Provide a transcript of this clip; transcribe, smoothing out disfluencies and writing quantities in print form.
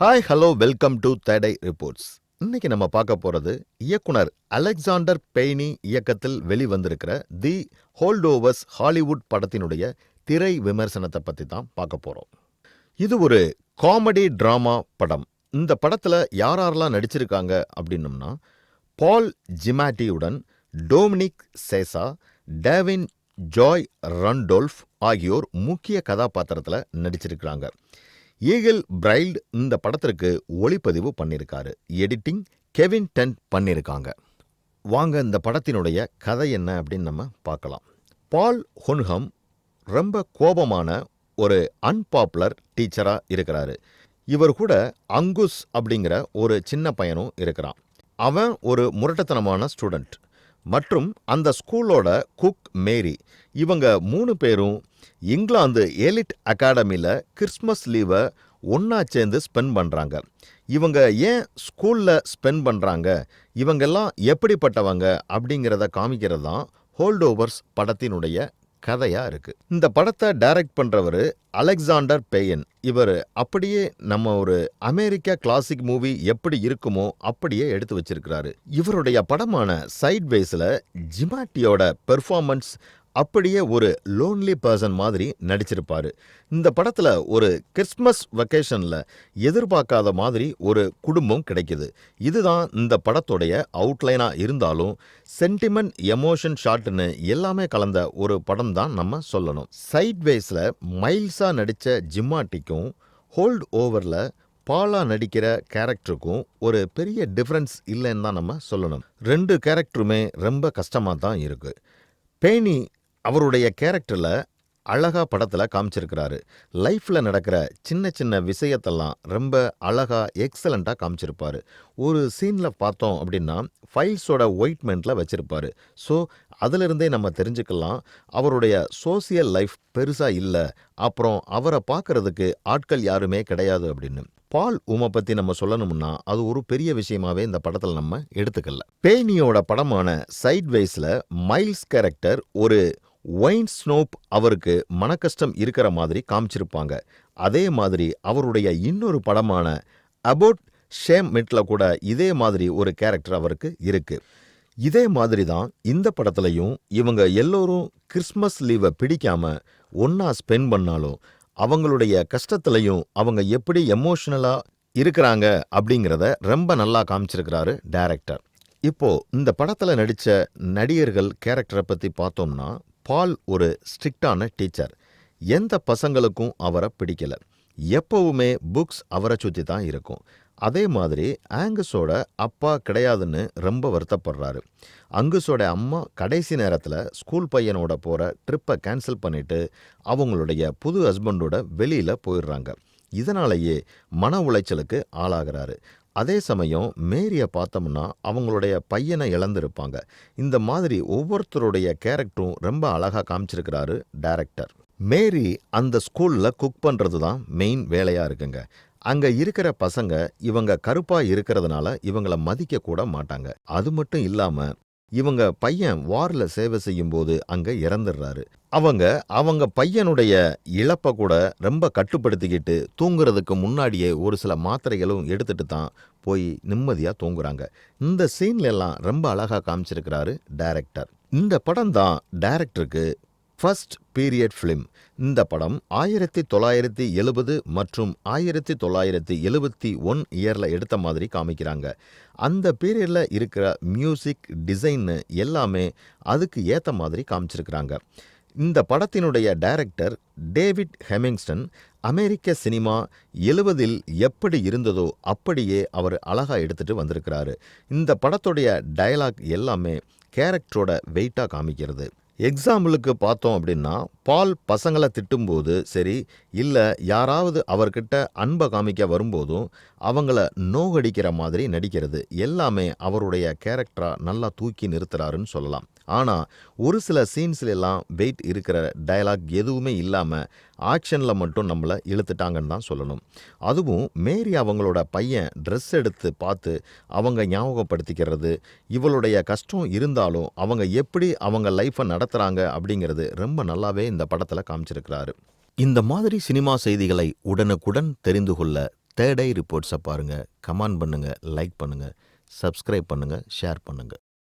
Hi hello welcome to today reports. இன்னைக்கு நம்ம பார்க்க போகிறது இயக்குனர் அலெக்சாண்டர் பெய்னி இயக்கத்தில் வெளிவந்திருக்கிற தி ஹோல்டோவர்ஸ் ஹாலிவுட் படத்தினுடைய திரை விமர்சனத்தை பற்றி தான் பார்க்க போகிறோம். இது ஒரு காமெடி ட்ராமா படம். இந்த படத்தில் யாரெல்லாம் நடிச்சிருக்காங்க அப்படின்னம்னா, பால் ஜிமாட்டியுடன் டொமினிக் சேசா, டேவின் ஜாய் ரண்டோல்ஃப் ஆகியோர் முக்கிய கதாபாத்திரத்தில் நடிச்சிருக்கிறாங்க. ஈகிள் பிரைல்ட் இந்த படத்திற்கு ஒளிப்பதிவு பண்ணியிருக்காரு. எடிட்டிங் கெவின் டென்ட் பண்ணியிருக்காங்க. வாங்க இந்த படத்தினுடைய கதை என்ன அப்படின்னு நம்ம பார்க்கலாம். பால் ஹொன்ஹம் ரொம்ப கோபமான ஒரு அன்பாப்புலர் டீச்சராக இருக்கிறாரு. இவர் கூட அங்குஸ் அப்படிங்கிற ஒரு சின்ன பையனும் இருக்கிறான். அவன் ஒரு முரட்டத்தனமான ஸ்டூடெண்ட். மற்றும் அந்த ஸ்கூலோட குக் மேரி, இவங்க 3 பேரும் இங்கிலாந்து எலிட் அகாடமியில் கிறிஸ்மஸ் லீவை ஒன்றா சேர்ந்து ஸ்பெண்ட் பண்ணுறாங்க. இவங்க ஏன் ஸ்கூலில் ஸ்பெண்ட் பண்ணுறாங்க, இவங்கெல்லாம் எப்படிப்பட்டவங்க அப்படிங்கிறத காமிக்கிறது தான் ஹோல்டோவர்ஸ் படத்தினுடைய கதையாக இருக்குது. இந்த படத்தை டைரக்ட் பண்ணுறவர் அலெக்சாண்டர் பெயன். இவர் அப்படியே நம்ம ஒரு அமெரிக்கா கிளாசிக் மூவி எப்படி இருக்குமோ அப்படியே எடுத்து வச்சிருக்கிறாரு. இவருடைய படமான சைட்வேஸில் ஜிமாட்டியோட பெர்ஃபார்மன்ஸ் அப்படியே ஒரு லோன்லி பர்சன் மாதிரி நடிச்சிருப்பாரு. இந்த படத்தில் ஒரு கிறிஸ்மஸ் வெக்கேஷனில் எதிர்பார்க்காத மாதிரி ஒரு குடும்பம் கிடைக்குது. இதுதான் இந்த படத்துடைய அவுட்லைனாக இருந்தாலும் சென்டிமெண்ட், எமோஷன், ஷாட்னு எல்லாமே கலந்த ஒரு படம் தான் நம்ம சொல்லணும். சைட்வேஸில் மைல்ஸாக நடித்த ஜிம்மாட்டிக்கும் ஹோல்ட் ஓவரில் பாலா நடிக்கிற கேரக்டருக்கும் ஒரு பெரிய டிஃப்ரென்ஸ் இல்லைன்னு தான் நம்ம சொல்லணும். 2 கேரக்டருமே ரொம்ப கஷ்டமாக தான் இருக்குது. பெய்னி அவருடைய கேரக்டரில் அழகாக படத்தில் காமிச்சிருக்கிறாரு. லைஃப்பில் நடக்கிற சின்ன சின்ன விஷயத்தெல்லாம் ரொம்ப அழகாக எக்ஸலண்ட்டாக காமிச்சிருப்பார். ஒரு சீனில் பார்த்தோம் அப்படின்னா ஃபைல்ஸோட ஒயிட்மெண்ட்டில் வச்சுருப்பார். ஸோ அதிலிருந்தே நம்ம தெரிஞ்சுக்கலாம் அவருடைய சோசியல் லைஃப் பெருசாக இல்லை, அப்புறம் அவரை பார்க்குறதுக்கு ஆட்கள் யாருமே கிடையாது அப்படின்னு. பால் உமை பற்றி நம்ம சொல்லணும்னா அது ஒரு பெரிய விஷயமாவே இந்த படத்தில் நம்ம எடுத்துக்கல. பெய்னியோட படமான சைட்வேஸில் மைல்ஸ் கேரக்டர் ஒரு ஒயின் ஸ்னோப், அவருக்கு மனக்கஷ்டம் இருக்கிற மாதிரி காமிச்சிருப்பாங்க. அதே மாதிரி அவருடைய இன்னொரு படமான அபவுட் ஷேம் மிட்ல கூட இதே மாதிரி ஒரு கேரக்டர் அவருக்கு இருக்கு. இதே மாதிரி தான் இந்த படத்துலையும் இவங்க எல்லோரும் கிறிஸ்மஸ் லீவை பிடிக்காம ஒன்றா ஸ்பெண்ட் பண்ணாலும் அவங்களுடைய கஷ்டத்துலையும் அவங்க எப்படி எமோஷனலாக இருக்கிறாங்க அப்படிங்கிறத ரொம்ப நல்லா காமிச்சிருக்கிறாரு டைரக்டர். இப்போ இந்த படத்தில் நடித்த நடிகர்கள் கேரக்டரை பற்றி பார்த்தோம்னா, பால் ஒரு ஸ்ட்ரிக்டான டீச்சர். எந்த பசங்களுக்கும் அவரை பிடிக்கல. எப்பவுமே புக்ஸ் அவரை சுற்றி தான் இருக்கும். அதே மாதிரி ஆங்கஸோட அப்பா கிடையாதுன்னு ரொம்ப வருத்தப்படுறாரு. அங்குஸோட அம்மா கடைசி நேரத்தில் ஸ்கூல் பையனோட போகிற ட்ரிப்பை கேன்சல் பண்ணிவிட்டு அவங்களுடைய புது ஹஸ்பண்டோட வெளியில் போயிடுறாங்க. இதனாலேயே மன உளைச்சலுக்கு ஆளாகிறாரு. அதே சமயம் மேரியை பார்த்தோம்னா அவங்களுடைய பையனை இழந்திருப்பாங்க. இந்த மாதிரி ஒவ்வொருத்தருடைய கேரக்டரும் ரொம்ப அழகாக காமிச்சிருக்கிறாரு டைரக்டர். மேரி அந்த ஸ்கூலில் குக் பண்ணுறது தான் மெயின் வேலையாக இருக்குங்க. அங்கே இருக்கிற பசங்க இவங்க கருப்பாக இருக்கிறதுனால இவங்கள மதிக்க கூட மாட்டாங்க. அது மட்டும் இல்லாமல் இவங்க பையன் வாரில் சேவை செய்யும்போது அங்கே இறந்துடுறாரு. அவங்க பையனுடைய இழப்பை கூட ரொம்ப கட்டுப்படுத்திக்கிட்டு தூங்குறதுக்கு முன்னாடியே ஒரு சில மாத்திரைகளும் எடுத்துட்டு தான் போய் நிம்மதியாக தூங்குறாங்க. இந்த சீன்ல எல்லாம் ரொம்ப அழகாக காமிச்சிருக்கிறாரு டைரக்டர். இந்த படம் தான் டைரக்டருக்கு ஃபர்ஸ்ட் பீரியட் ஃபிலிம். இந்த படம் 1970 மற்றும் 1971 இயரில் எடுத்த மாதிரி காமிக்கிறாங்க. அந்த பீரியடில் இருக்கிற மியூசிக், டிசைன்னு எல்லாமே அதுக்கு ஏற்ற மாதிரி காமிச்சிருக்கிறாங்க. இந்த படத்தினுடைய டைரக்டர் டேவிட் ஹெமிங்ஸ்டன் அமெரிக்க சினிமா 70 எப்படி இருந்ததோ அப்படியே அவர் அழகாக எடுத்துகிட்டு வந்திருக்கிறாரு. இந்த படத்துடைய டயலாக் எல்லாமே கேரக்டரோட வெயிட்டாக காமிக்கிறது. எக்ஸாம்பிளுக்கு பார்த்தோம் அப்படின்னா, பால் பசங்களை திட்டும்போது சரி, இல்லை யாராவது அவர்கிட்ட அன்பை காமிக்க வரும்போதும் அவங்கள நோகடிக்கிற மாதிரி நடிக்கிறது எல்லாமே அவருடைய கேரக்டராக நல்லா தூக்கி நிறுத்துறாருன்னு சொல்லலாம். ஆனால் ஒரு சில சீன்ஸ்லாம் வெயிட் இருக்கிற டயலாக் எதுவுமே இல்லாமல் ஆக்ஷனில் மட்டும் நம்மளை இழுத்துட்டாங்கன்னு தான் சொல்லணும். அதுவும் மேரி அவங்களோட பையன் ட்ரெஸ் எடுத்து பார்த்து அவங்க ஞாபகப்படுத்திக்கிறது, இவளுடைய கஷ்டம் இருந்தாலும் அவங்க எப்படி அவங்க லைஃப்பை நடத்துகிறாங்க அப்படிங்கிறது ரொம்ப நல்லாவே இந்த படத்தில் காமிச்சிருக்கிறாரு. இந்த மாதிரி சினிமா செய்திகளை உடனுக்குடன் தெரிந்து கொள்ள தேர்ட் ஐ ரிப்போர்ட்ஸை பாருங்க. கமெண்ட் பண்ணுங்க, லைக் பண்ணுங்க, சப்ஸ்கிரைப் பண்ணுங்க, ஷேர் பண்ணுங்க.